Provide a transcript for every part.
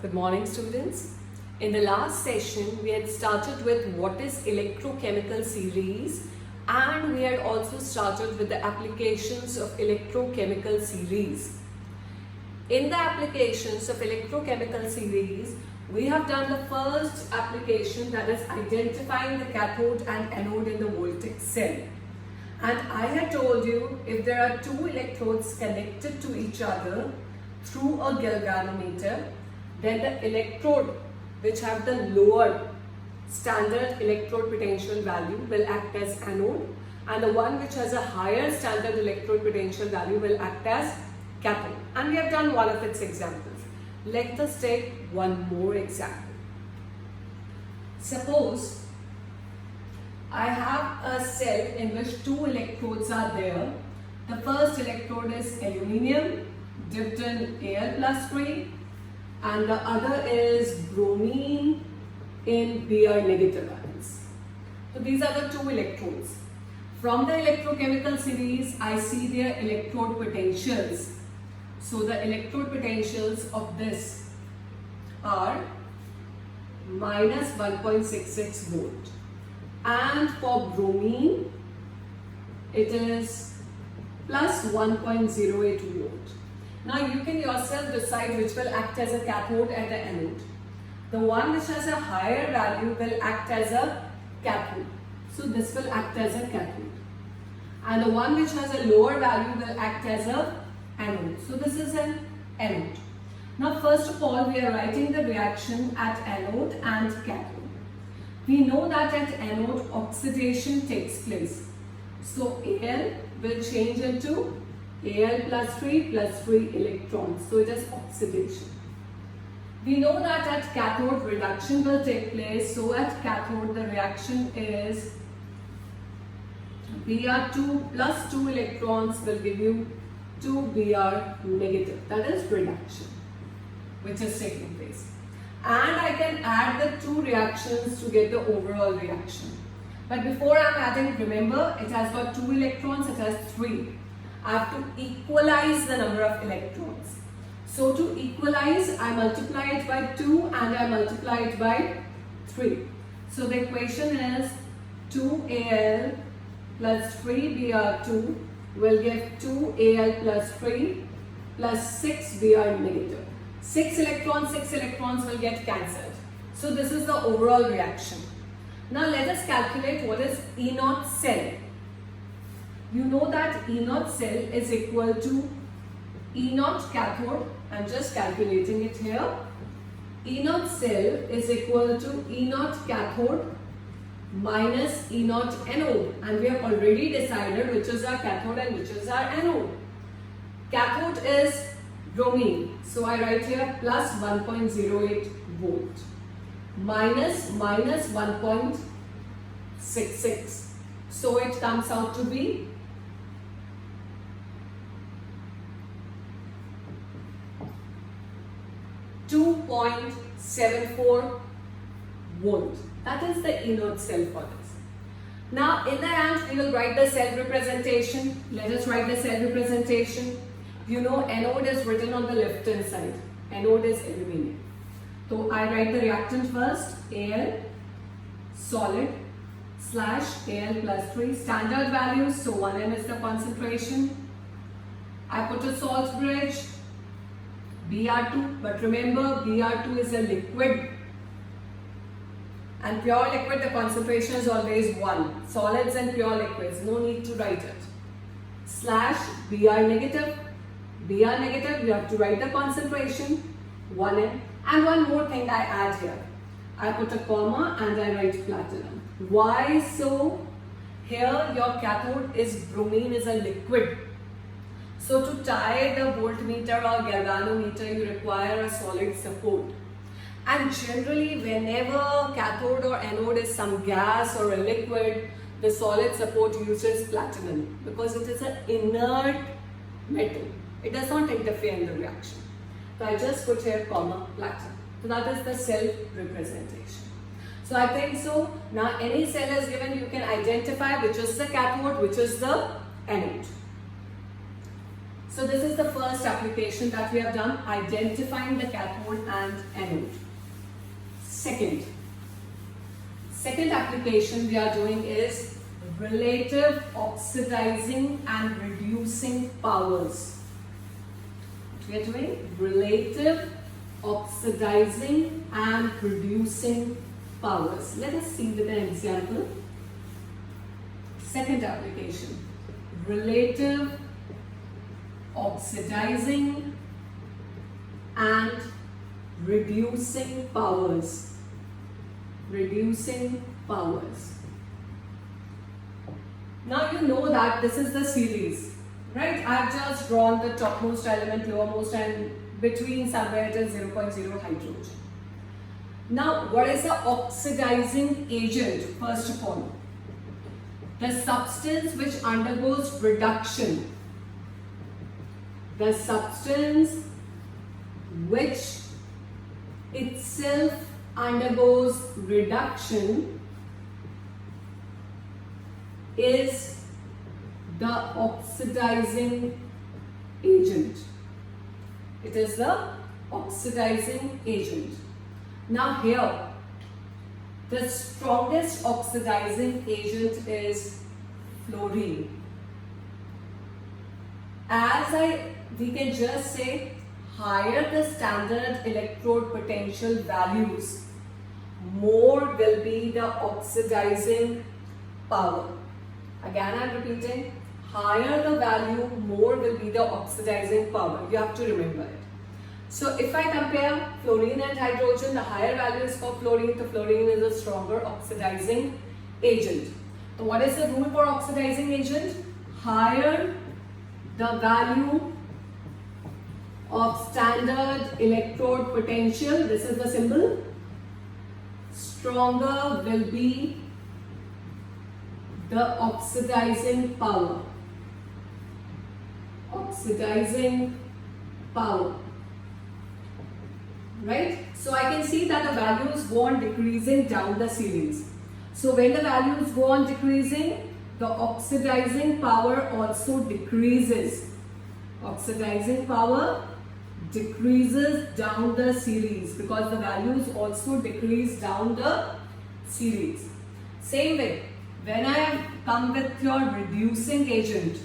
Good morning, students. In the last session, we had started with what is electrochemical series, and we had also started with the applications of electrochemical series. In the applications of electrochemical series, we have done the first application, that is identifying the cathode and anode in the voltaic cell. And I had told you, if there are two electrodes connected to each other through a galvanometer, then the electrode which have the lower standard electrode potential value will act as anode, and the one which has a higher standard electrode potential value will act as cathode. And we have done one of its examples. Let us take one more example. Suppose I have a cell in which two electrodes are there. The first electrode is aluminium dipped in Al+3, and the other is bromine in Br negative ions. So these are the two electrodes. From the electrochemical series, I see their electrode potentials. So the electrode potentials of this are minus 1.66 volt. And for bromine, it is plus 1.08 volt. Now you can yourself decide which will act as a cathode and an anode. The one which has a higher value will act as a cathode. So this will act as a cathode. And the one which has a lower value will act as a anode. So this is an anode. Now first of all, we are writing the reaction at anode and cathode. We know that at anode oxidation takes place. So Al will change into Al+3 plus 3 electrons. So it is oxidation. We know that at cathode reduction will take place. So at cathode the reaction is Br2 plus 2 electrons will give you 2 Br negative. That is reduction which is taking place. And I can add the two reactions to get the overall reaction. But before I am adding, remember it has got 2 electrons, it has 3. I have to equalize the number of electrons. So to equalize, I multiply it by 2 and I multiply it by 3. So the equation is 2Al plus 3Br2 will give 2Al plus 3 plus 6 Br negative. 6 electrons will get cancelled. So this is the overall reaction. Now let us calculate what is E0 cell. You know that E0 cell is equal to E0 cathode. I am just calculating it here. E0 cell is equal to E0 cathode minus E0 anode. And we have already decided which is our cathode and which is our anode. Cathode is bromine. So I write here plus 1.08 volt minus 1.66. So it comes out to be 2.74 volt. That is the E0 cell for this. Now in the end we will write the cell representation. Let us write the cell representation. You know anode is written on the left hand side. Anode is aluminium. So I write the reactant first, Al solid slash Al plus 3 standard values. So 1m is the concentration. I put a salt bridge, Br2, but remember Br2 is a liquid, and pure liquid the concentration is always 1. Solids and pure liquids, no need to write it. Slash Br negative, you have to write the concentration 1m. And one more thing I add here, I put a comma and I write platinum. Why so? Here your cathode is bromine, is a liquid. So to tie the voltmeter or galvanometer, you require a solid support. And generally whenever cathode or anode is some gas or a liquid, the solid support uses platinum because it is an inert metal. It does not interfere in the reaction. So I just put here comma platinum. So that is the cell representation. So I think so. Now any cell is given, you can identify which is the cathode, which is the anode. So this is the first application that we have done, identifying the cathode and anode. Second application we are doing is relative oxidizing and reducing powers. We are doing relative oxidizing and reducing powers. Let us see with an example. Second application, relative oxidizing and reducing powers. Reducing powers. Now you know that this is the series, right? I've just drawn the topmost element, lowermost, and between somewhere it is 0.0 hydrogen. Now what is the oxidizing agent? First of all, the substance which undergoes reduction. The substance which itself undergoes reduction is the oxidizing agent. It is the oxidizing agent. Now here, the strongest oxidizing agent is fluorine. We can just say, higher the standard electrode potential values, more will be the oxidizing power. Again, I am repeating, higher the value, more will be the oxidizing power. You have to remember it. So if I compare fluorine and hydrogen, the higher value is for fluorine. The fluorine is a stronger oxidizing agent. So what is the rule for oxidizing agent? Higher the value of standard electrode potential, this is the symbol, stronger will be the oxidizing power. Oxidizing power. Right? So I can see that the values go on decreasing down the series. So when the values go on decreasing, the oxidizing power also decreases. Oxidizing power decreases down the series because the values also decrease down the series. Same way, when I have come with your reducing agent,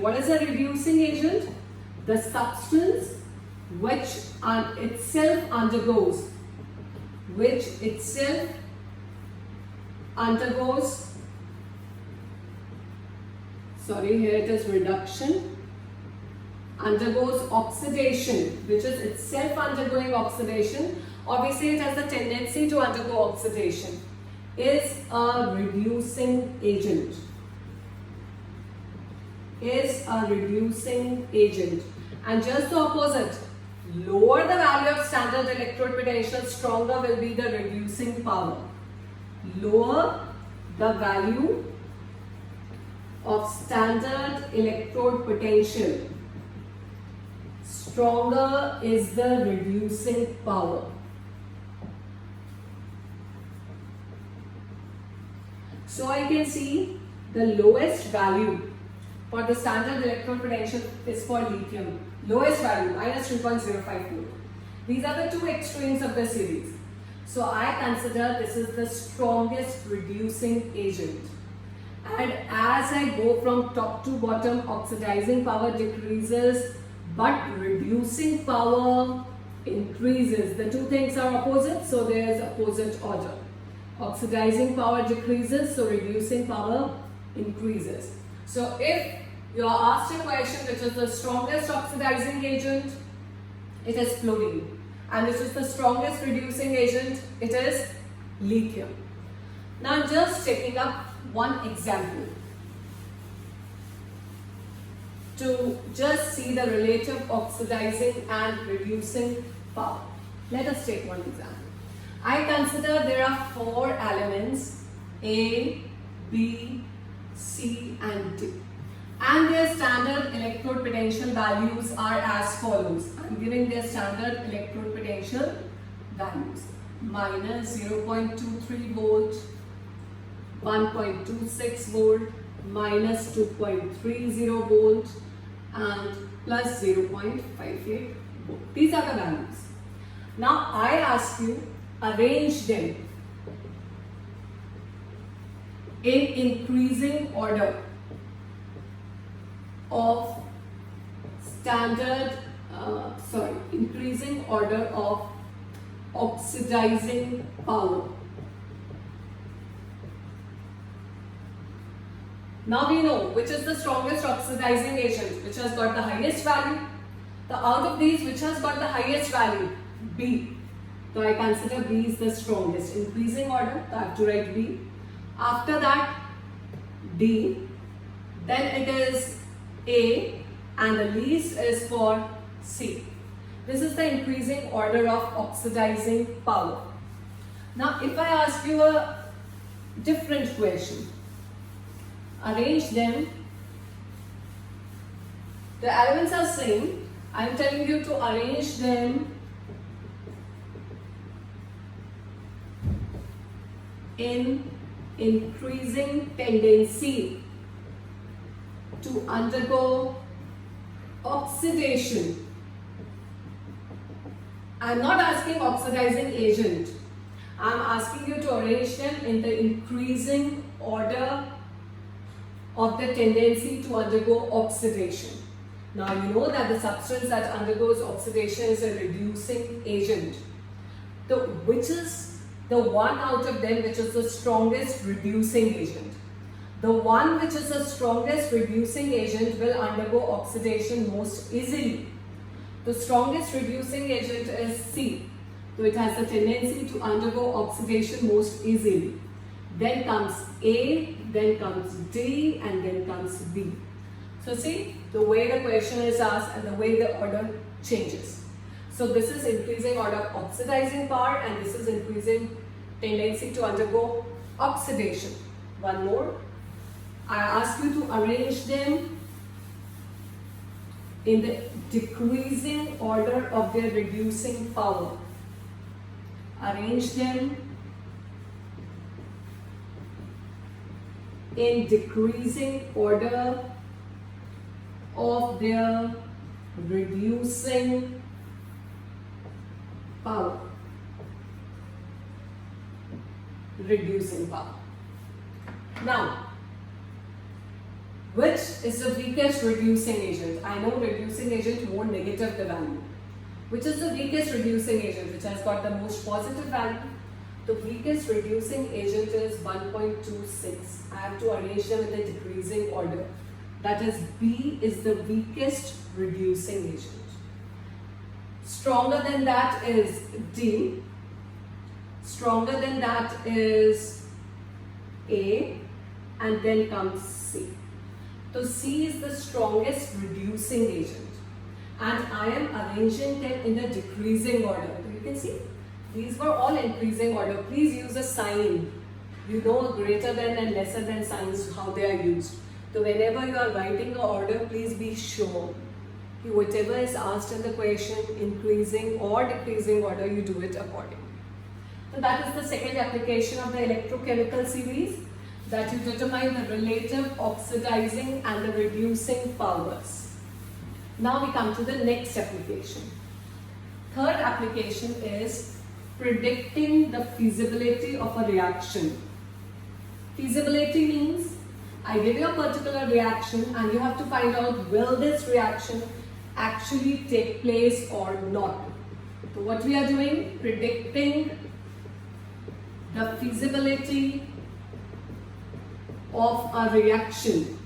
what is a reducing agent? The substance which itself undergoes, sorry, here it is reduction, undergoes oxidation, which is itself undergoing oxidation. Obviously, it has the tendency to undergo oxidation, is a reducing agent. And just the opposite, lower the value of standard electrode potential, stronger will be the reducing power. Lower the value of standard electrode potential, stronger is the reducing power. So I can see the lowest value for the standard electrode potential is for lithium. Lowest value, minus 3.05 volt. These are the two extremes of the series. So I consider this is the strongest reducing agent. And as I go from top to bottom, oxidizing power decreases, but reducing power increases. The two things are opposite, so there is opposite order. Oxidizing power decreases, so reducing power increases. So if you are asked a question which is the strongest oxidizing agent, it is fluorine. And which is the strongest reducing agent, it is lithium. Now I'm just taking up one example to just see the relative oxidizing and reducing power. Let us take one example. I consider there are 4 elements A, B, C and D. And their standard electrode potential values are as follows. I am giving their standard electrode potential values. Minus 0.23 volt, 1.26 volt, minus 2.30 volt and plus 0.58 volt. These are the values. Now I ask you, arrange them in increasing order of increasing order of oxidizing power. Now we know which is the strongest oxidizing agent, which has got the highest value. Out of these, which has got the highest value? B. So I consider B is the strongest. Increasing order, so I have to write B. After that, D. Then it is A, and the least is for C. This is the increasing order of oxidizing power. Now if I ask you a different question, arrange them. The elements are same. I am telling you to arrange them in increasing tendency to undergo oxidation. I am not asking oxidizing agent. I am asking you to arrange them in the increasing order of the tendency to undergo oxidation. Now you know that the substance that undergoes oxidation is a reducing agent. Which is the one out of them which is the strongest reducing agent? The one which is the strongest reducing agent will undergo oxidation most easily. The strongest reducing agent is C. So it has a tendency to undergo oxidation most easily. Then comes A, then comes D, and then comes B. So see the way the question is asked and the way the order changes. So this is increasing order oxidizing power, and this is increasing tendency to undergo oxidation. One more. I ask you to arrange them in the decreasing order of their reducing power. Arrange them in decreasing order of their reducing power. Reducing power. Now, which is the weakest reducing agent? I know reducing agent more negative the value. Which is the weakest reducing agent, which has got the most positive value? The weakest reducing agent is 1.26. I have to arrange them in the decreasing order. That is, B is the weakest reducing agent. Stronger than that is D. Stronger than that is A, and then comes C. So C is the strongest reducing agent, and I am arranging them in the decreasing order. So you can see these were all increasing order. Please use a sign. You know greater than and lesser than signs, how they are used. So whenever you are writing an order, please be sure whatever is asked in the question, increasing or decreasing order, you do it accordingly. So that is the second application of the electrochemical series, that you determine the relative oxidizing and the reducing powers. Now we come to the next application. Third application is predicting the feasibility of a reaction. Feasibility means I give you a particular reaction and you have to find out will this reaction actually take place or not. So what we are doing, predicting the feasibility of a reaction.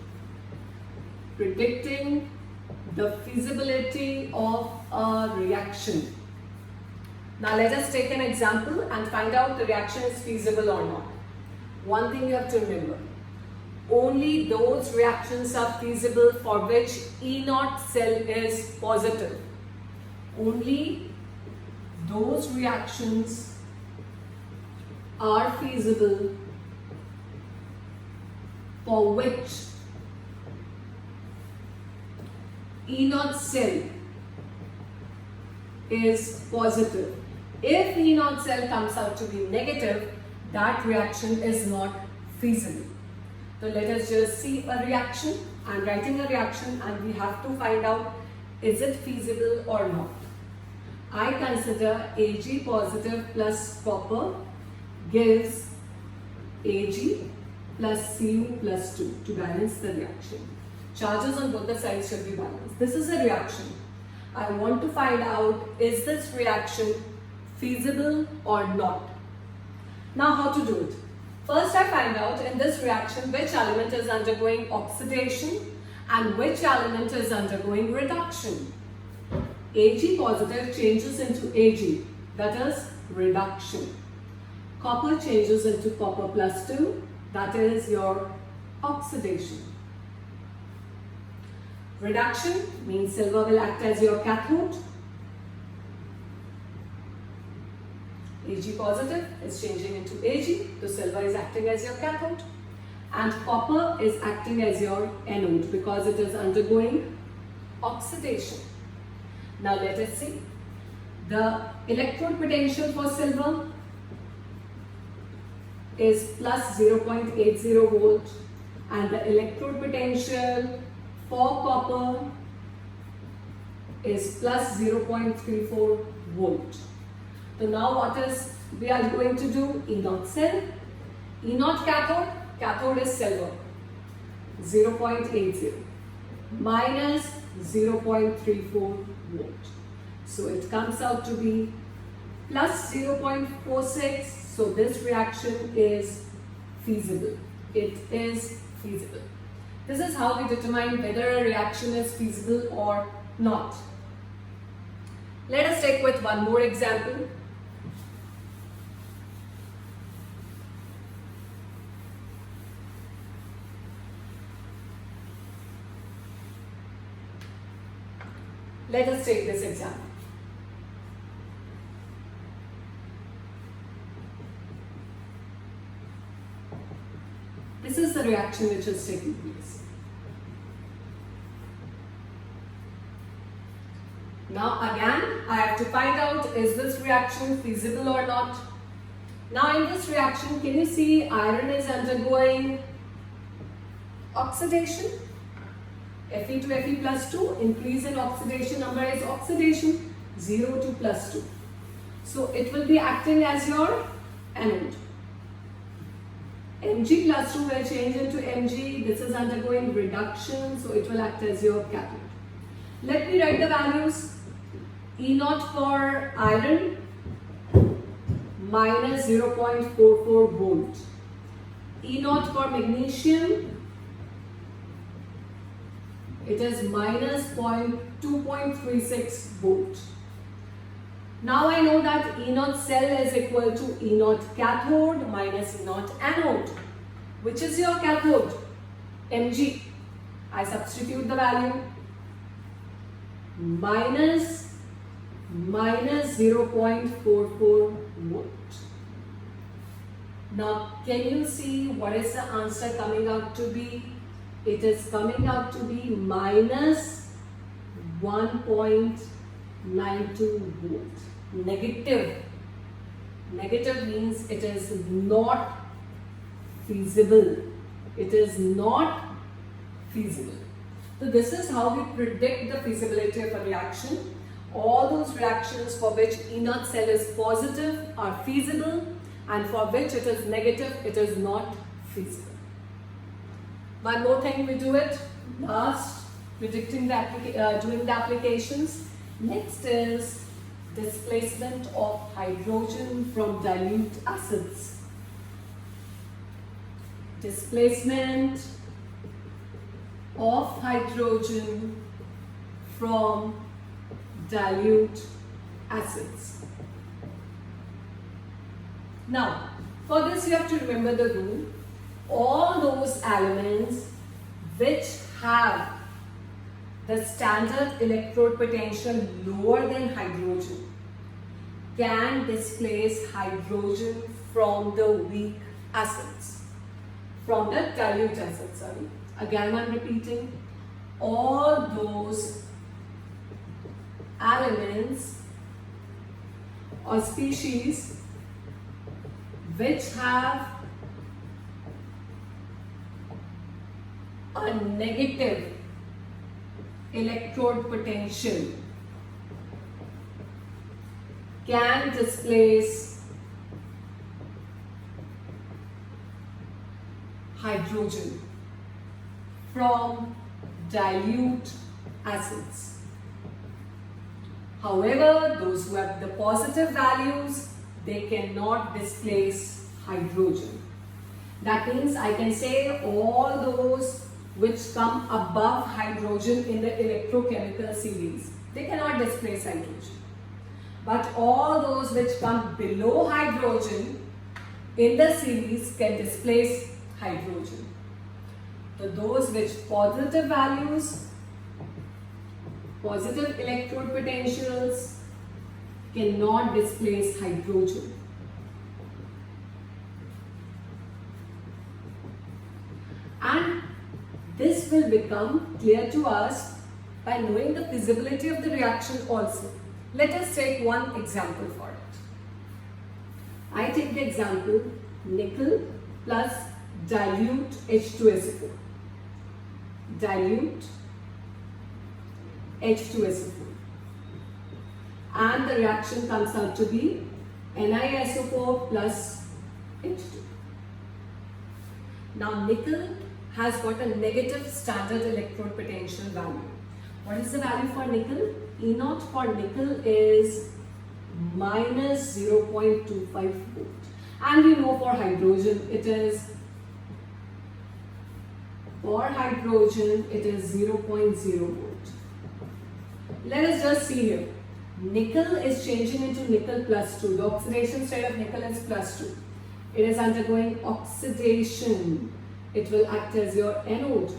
Predicting the feasibility of a reaction. Now let us take an example and find out the reaction is feasible or not. One thing you have to remember, only those reactions are feasible for which E0 cell is positive. Only those reactions are feasible for which E0 cell is positive. If E0 cell comes out to be negative, that reaction is not feasible. So let us just see a reaction. I'm writing a reaction and we have to find out, is it feasible or not. I consider Ag positive plus copper gives Ag plus Cu plus 2 to balance the reaction. Charges on both the sides should be balanced. This is a reaction. I want to find out, is this reaction feasible or not. Now how to do it? First I find out in this reaction which element is undergoing oxidation and which element is undergoing reduction. Ag positive changes into Ag, that is reduction. Copper changes into copper plus 2, that is your oxidation. Reduction means silver will act as your cathode. Ag positive is changing into Ag, so silver is acting as your cathode. And copper is acting as your anode because it is undergoing oxidation. Now let us see. The electrode potential for silver is plus 0.80 volt and the electrode potential for copper is plus 0.34 volt. So now what is we are going to do? E naught cell, E naught cathode, cathode is silver, 0.80 minus 0.34 volt. So it comes out to be plus 0.46. So this reaction is feasible. It is feasible. This is how we determine whether a reaction is feasible or not. Let us take with one more example. Let us take this example. This is the reaction which is taking place. Now again, I have to find out, is this reaction feasible or not? Now in this reaction, can you see iron is undergoing oxidation? Fe to Fe plus 2, increase in oxidation number is oxidation, 0 to plus 2. So it will be acting as your anode. Mg plus 2 will change into Mg, this is undergoing reduction, so it will act as your cathode. Let me write the values. E naught for iron, minus 0.44 volt. E naught for magnesium, it is minus 2.36 volt. Now I know that E naught cell is equal to E naught cathode minus E naught anode. Which is your cathode? Mg. I substitute the value. Minus 0.44 volt. Now can you see what is the answer coming out to be? It is coming out to be minus 1.92 volt. Negative. Negative means it is not feasible. It is not feasible. So this is how we predict the feasibility of a reaction. All those reactions for which E naught cell is positive are feasible, and for which it is negative, it is not feasible. One more thing we do it. Last, predicting the doing the applications. Next is displacement of hydrogen from dilute acids. Displacement of hydrogen from dilute acids. Now, for this you have to remember the rule. All those elements which have the standard electrode potential lower than hydrogen can displace hydrogen from the weak acids, from the dilute acids, sorry. Again I'm repeating, all those elements or species which have a negative electrode potential can displace hydrogen from dilute acids. However, those who have the positive values, they cannot displace hydrogen. That means I can say all those which come above hydrogen in the electrochemical series, they cannot displace hydrogen. But all those which come below hydrogen in the series can displace hydrogen. So those with positive values, positive electrode potentials, cannot displace hydrogen. And this will become clear to us by knowing the feasibility of the reaction also. Let us take one example for it. I take the example nickel plus dilute H2SO4. Dilute H2SO4. And the reaction comes out to be NiSO4 plus H2. Now nickel has got a negative standard electrode potential value. What is the value for nickel? E naught for nickel is minus 0.25 volt. And we know for hydrogen it is 0.0 volt. Let us just see here. Nickel is changing into nickel plus 2. The oxidation state of nickel is plus 2. It is undergoing oxidation. It will act as your anode.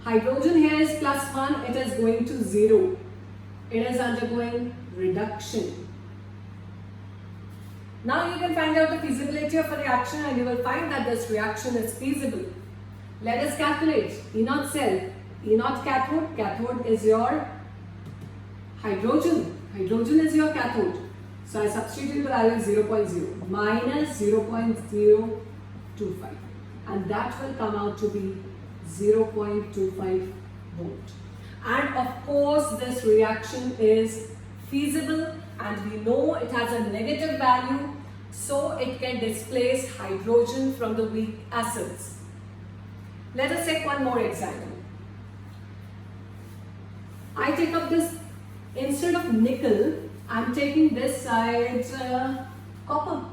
Hydrogen here is plus 1. It is going to 0. It is undergoing reduction. Now you can find out the feasibility of a reaction and you will find that this reaction is feasible. Let us calculate. E naught cell. E naught cathode. Cathode is your hydrogen. Hydrogen is your cathode. So I substitute the value 0.0 minus 0.025 and that will come out to be 0.25 volt. And of course this reaction is feasible and we know it has a negative value, so it can displace hydrogen from the weak acids. Let us take one more example. I take up this, instead of nickel, I am taking this side copper.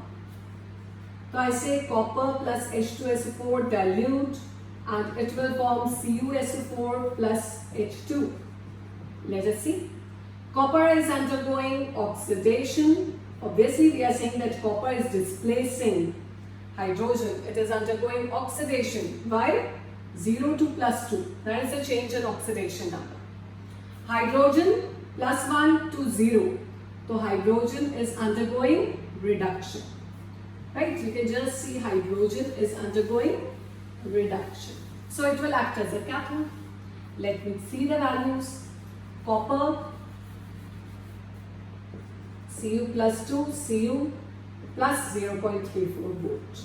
So I say copper plus H2SO4 dilute and it will form CuSO4 plus H2. Let us see. Copper is undergoing oxidation. Obviously we are saying that copper is displacing hydrogen. It is undergoing oxidation. Why? 0 to plus 2. That is the change in oxidation number. Hydrogen plus 1 to 0. So hydrogen is undergoing reduction. Right? You can just see hydrogen is undergoing reduction. So it will act as a cathode. Let me see the values. Copper, Cu plus 2, Cu plus 0.34 volt.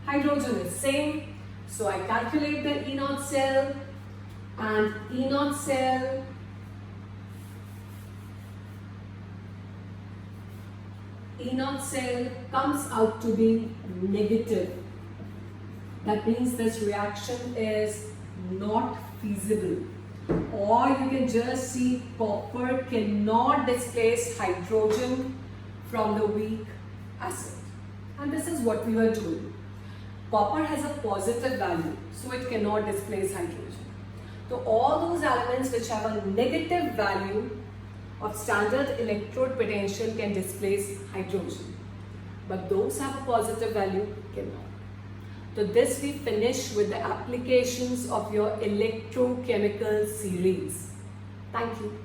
Hydrogen is same. So I calculate the E naught cell and E naught cell comes out to be negative. That means this reaction is not feasible. Or you can just see copper cannot displace hydrogen from the weak acid. And this is what we were doing. Copper has a positive value, so it cannot displace hydrogen. So all those elements which have a negative value of standard electrode potential can displace hydrogen. But those have a positive value cannot. So this we finish with the applications of your electrochemical series. Thank you.